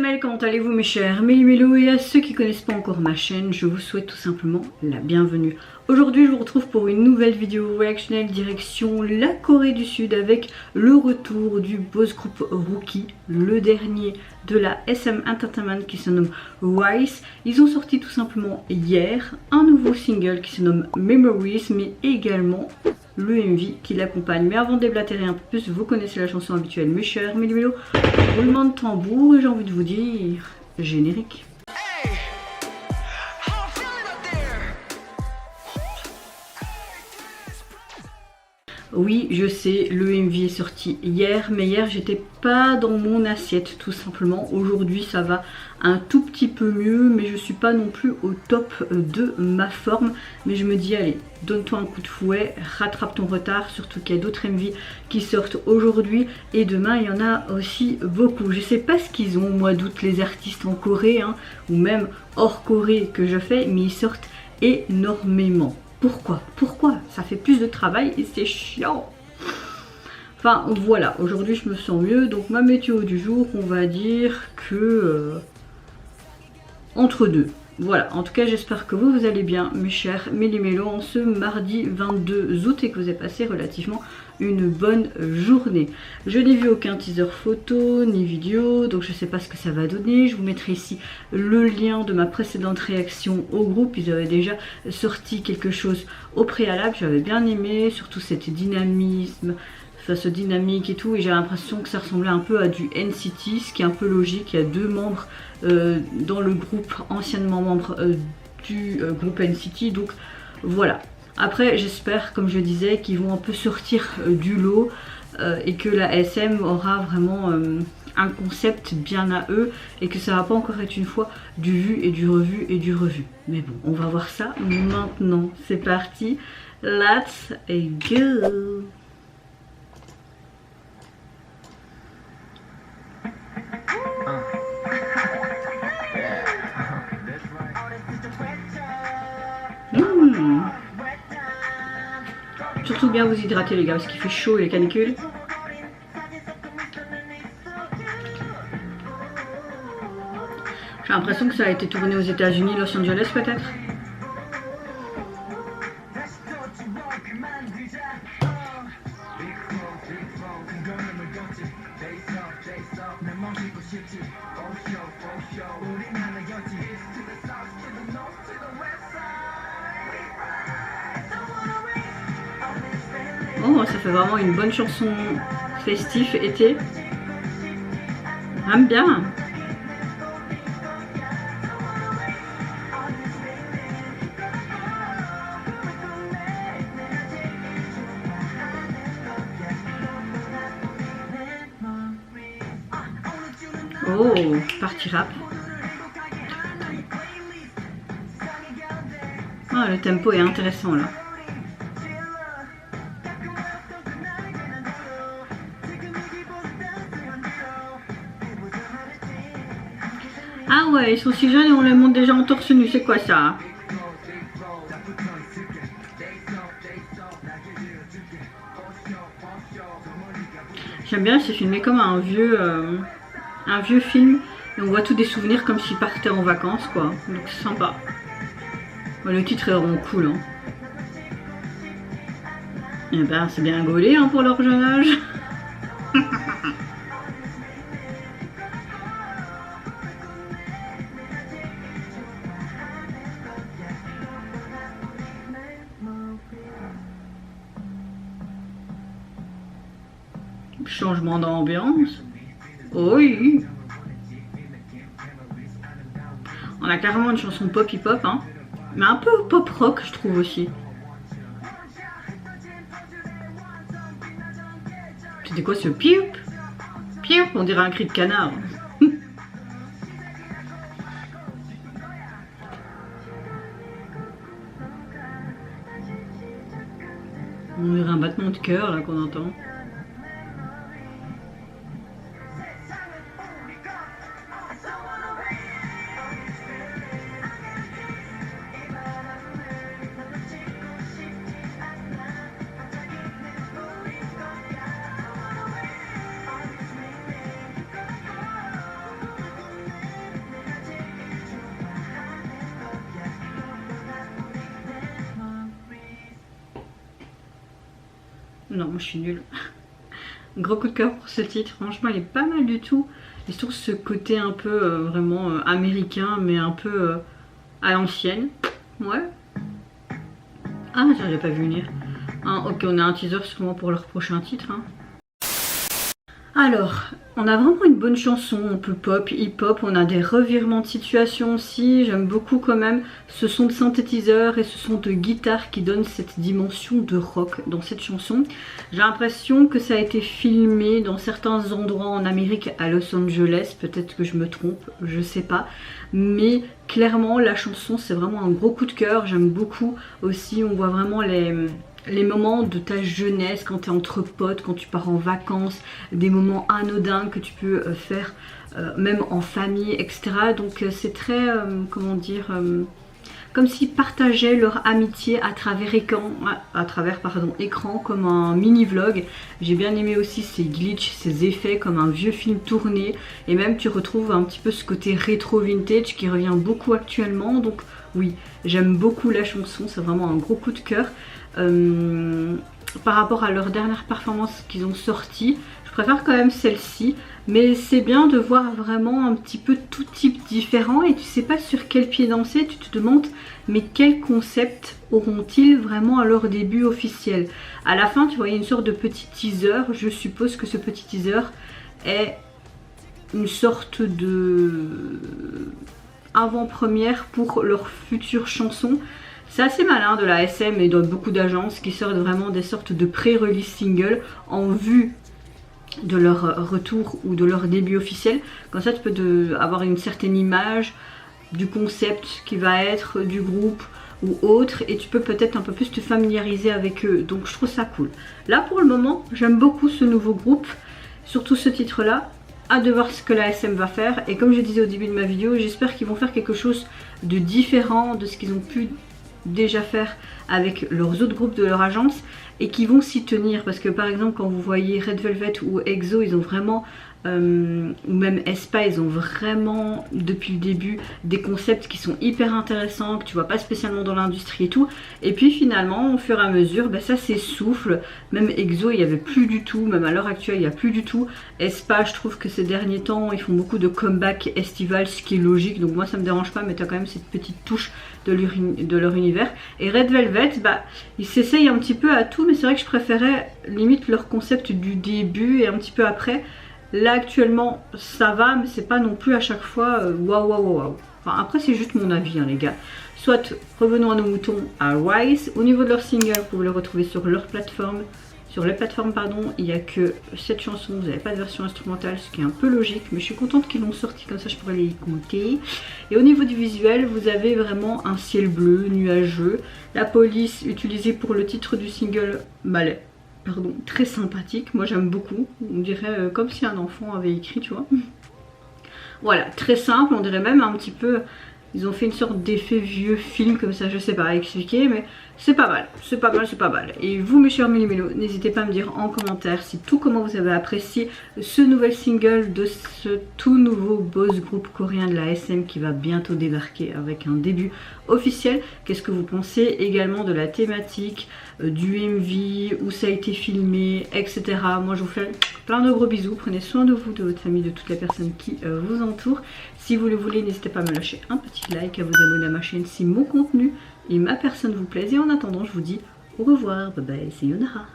HTML, comment allez-vous mes chers Méli-Mélo, et à ceux qui ne connaissent pas encore ma chaîne, je vous souhaite tout simplement la bienvenue. Aujourd'hui je vous retrouve pour une nouvelle vidéo réactionnelle direction la Corée du Sud avec le retour du boss group Rookie, le dernier de la SM Entertainment qui se nomme Rise. Ils ont sorti tout simplement hier un nouveau single qui se nomme Memories, mais également le MV qui l'accompagne. Mais avant de déblatérer un peu plus, vous connaissez la chanson habituelle mes chers Méli-Mélo, roulement de tambour et j'ai envie de vous dire générique. Oui, je sais, le MV est sorti hier, mais hier j'étais pas dans mon assiette tout simplement. Aujourd'hui ça va un tout petit peu mieux, mais je suis pas non plus au top de ma forme. Mais je me dis allez, donne-toi un coup de fouet, rattrape ton retard, surtout qu'il y a d'autres MV qui sortent aujourd'hui et demain il y en a aussi beaucoup. Je sais pas ce qu'ils ont au mois d'août les artistes en Corée, hein, ou même hors Corée que je fais, mais ils sortent énormément. Pourquoi ça fait plus de travail et c'est chiant. Enfin voilà, aujourd'hui je me sens mieux. Donc ma météo du jour, on va dire que entre deux. Voilà, en tout cas j'espère que vous allez bien mes chers Méli-Mélo en ce mardi 22 août et que vous avez passé relativement une bonne journée. Je n'ai vu aucun teaser photo ni vidéo, donc je ne sais pas ce que ça va donner. Je vous mettrai ici le lien de ma précédente réaction au groupe. Ils avaient déjà sorti quelque chose au préalable, j'avais bien aimé, surtout cet dynamisme, enfin ce dynamique et tout, et j'ai l'impression que ça ressemblait un peu à du NCT, ce qui est un peu logique. Il y a deux membres dans le groupe, anciennement membres du groupe NCT, donc voilà. Après j'espère, comme je disais, qu'ils vont un peu sortir du lot et que la SM aura vraiment un concept bien à eux et que ça va pas encore être une fois du vu et du revu et du revu. Mais bon, on va voir ça maintenant. C'est parti, let's go. Surtout bien vous hydrater les gars parce qu'il fait chaud et les canicules. J'ai l'impression que ça a été tourné aux États-Unis, Los Angeles peut-être. Oh, ça fait vraiment une bonne chanson festif été. J'aime bien. Oh, partie rap. Ah, le tempo est intéressant là. Ah ouais, ils sont si jeunes et on les monte déjà en torse nu, c'est quoi ça? J'aime bien, c'est filmé comme un vieux film. Et on voit tous des souvenirs comme s'ils partaient en vacances quoi. Donc c'est sympa. Ouais, le titre est vraiment cool. Hein. Et ben c'est bien gaulé hein, pour leur jeune âge. Changement d'ambiance. Oh oui. On a carrément une chanson pop hip-hop, hein. Mais un peu pop rock, je trouve aussi. C'était quoi ce pioup? Pioup, on dirait un cri de canard. On dirait un battement de cœur là qu'on entend. Non, moi je suis nulle. Gros coup de cœur pour ce titre, franchement il est pas mal du tout. Et surtout ce côté un peu vraiment américain, mais un peu à l'ancienne. Ouais. Ah, j'avais pas vu venir. Ah, ok, on a un teaser sûrement pour leur prochain titre. Hein. Alors, on a vraiment une bonne chanson, un peu pop, hip-hop, on a des revirements de situation aussi, j'aime beaucoup quand même ce son de synthétiseur et ce son de guitare qui donne cette dimension de rock dans cette chanson. J'ai l'impression que ça a été filmé dans certains endroits en Amérique, à Los Angeles, peut-être que je me trompe, je sais pas. Mais clairement la chanson c'est vraiment un gros coup de cœur, j'aime beaucoup aussi, on voit vraiment les moments de ta jeunesse quand tu es entre potes, quand tu pars en vacances, des moments anodins que tu peux faire même en famille, etc. Donc c'est très, comment dire, comme s'ils partageaient leur amitié à travers écran comme un mini vlog. J'ai bien aimé aussi ces glitches, ces effets comme un vieux film tourné, et même tu retrouves un petit peu ce côté rétro vintage qui revient beaucoup actuellement. Donc oui, j'aime beaucoup la chanson, c'est vraiment un gros coup de cœur. Par rapport à leur dernière performance qu'ils ont sortie, je préfère quand même celle-ci, mais c'est bien de voir vraiment un petit peu tout type différent et tu sais pas sur quel pied danser, tu te demandes mais quel concept auront-ils vraiment à leur début officiel. À la fin tu voyais une sorte de petit teaser, je suppose que ce petit teaser est une sorte de avant-première pour leur future chanson. C'est assez malin de la SM et de beaucoup d'agences qui sortent vraiment des sortes de pré-release singles en vue de leur retour ou de leur début officiel. Comme ça tu peux avoir une certaine image du concept qui va être du groupe ou autre et tu peux peut-être un peu plus te familiariser avec eux. Donc je trouve ça cool. Là pour le moment j'aime beaucoup ce nouveau groupe, surtout ce titre là. Hâte de voir ce que la SM va faire et comme je disais au début de ma vidéo, j'espère qu'ils vont faire quelque chose de différent de ce qu'ils ont pu déjà faire avec leurs autres groupes de leur agence et qui vont s'y tenir, parce que par exemple quand vous voyez Red Velvet ou EXO, ils ont vraiment ou même aespa, ils ont vraiment depuis le début des concepts qui sont hyper intéressants, que tu vois pas spécialement dans l'industrie et tout, et puis finalement au fur et à mesure ça s'essouffle. Même EXO il n'y avait plus du tout, même à l'heure actuelle il n'y a plus du tout. aespa je trouve que ces derniers temps ils font beaucoup de comeback estival, ce qui est logique, donc moi ça me dérange pas, mais tu as quand même cette petite touche de leur univers. Et Red Velvet ils s'essayent un petit peu à tout, mais c'est vrai que je préférais limite leur concept du début et un petit peu après. Là actuellement ça va, mais c'est pas non plus à chaque fois waouh waouh waouh. Enfin après c'est juste mon avis hein, les gars. Soit revenons à nos moutons à Rise. Au niveau de leur single, vous pouvez le retrouver sur leur plateforme. Sur les plateformes pardon, il n'y a que cette chanson, vous n'avez pas de version instrumentale, ce qui est un peu logique, mais je suis contente qu'ils l'ont sorti, comme ça je pourrais les écouter. Et au niveau du visuel, vous avez vraiment un ciel bleu, nuageux. La police utilisée pour le titre du single, pardon, très sympathique, moi j'aime beaucoup, on dirait comme si un enfant avait écrit, tu vois. Voilà, très simple, on dirait même un petit peu, ils ont fait une sorte d'effet vieux film comme ça, je sais pas à expliquer, mais c'est pas mal, c'est pas mal, c'est pas mal. Et vous mes chers Mélimélo, n'hésitez pas à me dire en commentaire si tout comment vous avez apprécié ce nouvel single de ce tout nouveau boss groupe coréen de la SM qui va bientôt débarquer avec un début officiel. Qu'est-ce que vous pensez également de la thématique, du MV, où ça a été filmé, etc. Moi je vous fais plein de gros bisous, prenez soin de vous, de votre famille, de toutes les personnes qui vous entourent. Si vous le voulez, n'hésitez pas à me lâcher un petit like, à vous abonner à ma chaîne si mon contenu et ma personne vous plaisent. Et en attendant, je vous dis au revoir, bye bye, sayonara.